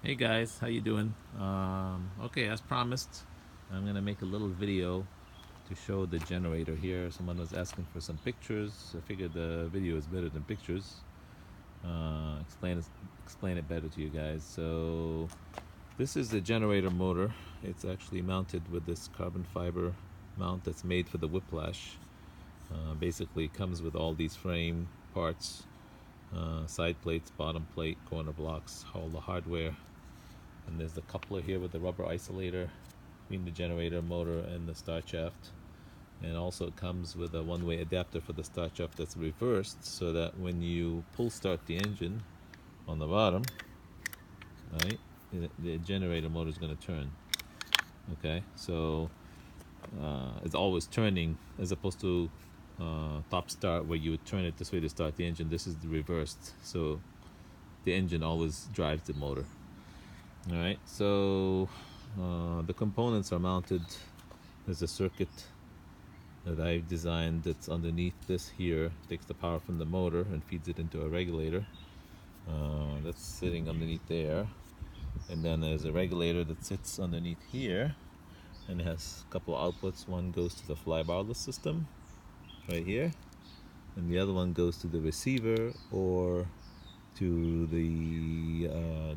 Hey guys, how you doing? Okay, as promised, I'm gonna make a little video to show the generator here. Someone was asking for some pictures. I figured the video is better than pictures. Explain it better to you guys. So this is the generator motor. It's actually mounted with this carbon fiber mount that's made for the whiplash. Basically, comes with all these frame parts, side plates, bottom plate, corner blocks, all the hardware. And there's the coupler here with the rubber isolator between the generator motor and the start shaft. And also it comes with a one-way adapter for the start shaft that's reversed, so that when you pull start the engine on the bottom, right, the generator motor is going to turn. Okay, so it's always turning, as opposed to top start where you would turn it this way to start the engine. This is the reversed, so the engine always drives the motor. All right, so the components are mounted. There's a circuit that I've designed that's underneath this here. Takes the power from the motor and feeds it into a regulator. That's sitting underneath there. And then there's a regulator that sits underneath here and it has a couple of outputs. One goes to the flybarless system right here, and the other one goes to the receiver or to the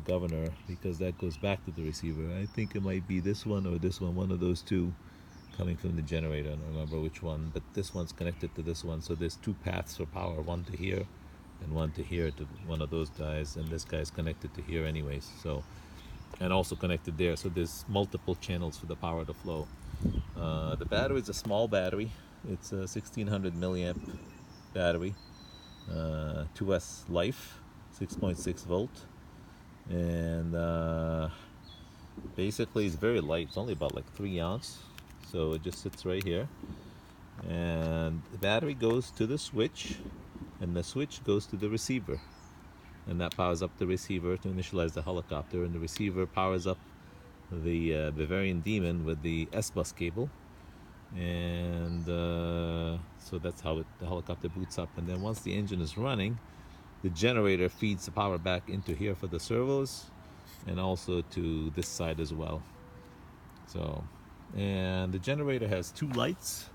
governor, because that goes back to the receiver. I think it might be this one or this one of those two coming from the generator. I don't remember which one, but this one's connected to this one. So there's two paths for power, one to here and one to here, to one of those guys, and this guy's connected to here anyways. So, and also connected there. So there's multiple channels for the power to flow. The battery is a small battery. It's a 1600 milliamp battery, 2S life, 6.6 volt, and basically it's very light. It's only about like 3 ounce, so it just sits right here. And the battery goes to the switch, and the switch goes to the receiver, and that powers up the receiver to initialize the helicopter, and the receiver powers up the Bavarian Demon with the S-bus cable. And so that's how the helicopter boots up. And then once the engine is running, the generator feeds the power back into here for the servos, and also to this side as well. So, and the generator has two lights.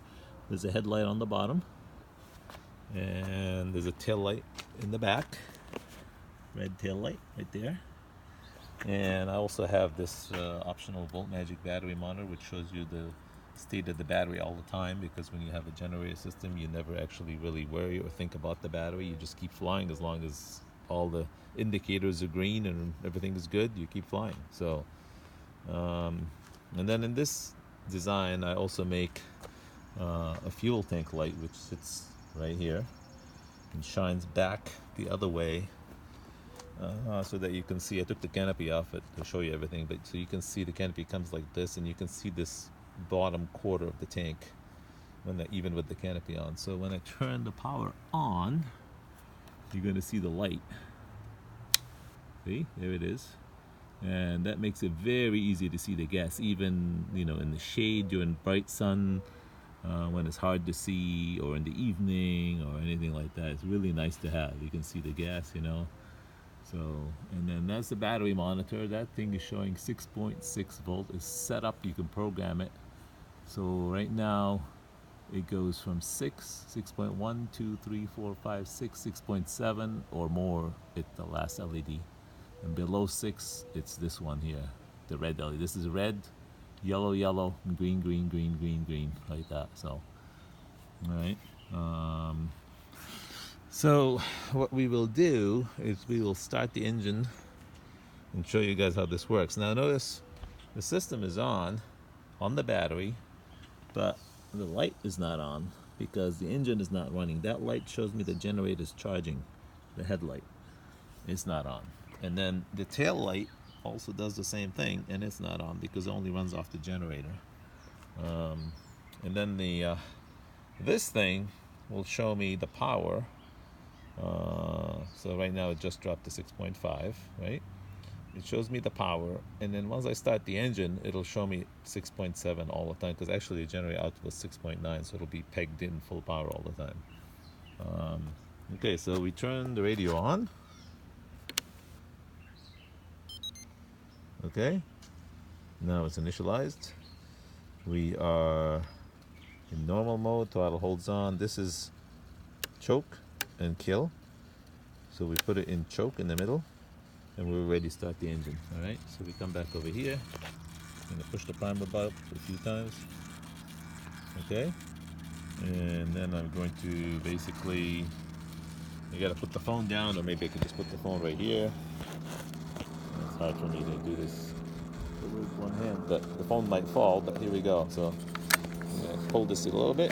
There's a headlight on the bottom, and there's a tail light in the back, red tail light right there. And I also have this optional Voltmagic battery monitor, which shows you the state of the battery all the time, because when you have a generator system, you never actually really worry or think about the battery. You just keep flying as long as all the indicators are green and everything is good. You keep flying. So, and then in this design, I also make a fuel tank light, which sits right here and shines back the other way, so that you can see. I took the canopy off it to show you everything, but so you can see the canopy comes like this, and you can see this bottom quarter of the tank even with the canopy on. So when I turn the power on, you're going to see the light. See, there it is. And that makes it very easy to see the gas, even in the shade during bright sun, when it's hard to see, or in the evening or anything like that. It's really nice to have. You can see the gas. So, and then that's the battery monitor. That thing is showing 6.6 volt. It's set up, you can program it. So right now it goes from 6.1, 2, 3, 4, 5, 6, 6.7 or more at the last LED. And below 6, it's this one here, the red LED. This is red, yellow, yellow, green, green, green, green, green, like that. So, all right. So what we will do is we will start the engine and show you guys how this works. Now notice the system is on the battery, but the light is not on because the engine is not running. That light shows me the generator is charging, the headlight. It's not on. And then the tail light also does the same thing, and it's not on because it only runs off the generator. And then this thing will show me the power. So right now it just dropped to 6.5, right? It shows me the power, and then once I start the engine, it'll show me 6.7 all the time, because actually the generator output was 6.9, so it'll be pegged in full power all the time. Okay, so we turn the radio on. Okay, now it's initialized. We are in normal mode, throttle holds on. This is choke and kill. So we put it in choke in the middle, and we're ready to start the engine. All right, so we come back over here. I'm gonna push the primer button a few times. Okay, and then I'm going to basically, you gotta put the phone down, or maybe I could just put the phone right here. It's hard for me to do this with one hand, but the phone might fall, but here we go. So I'm gonna hold this a little bit.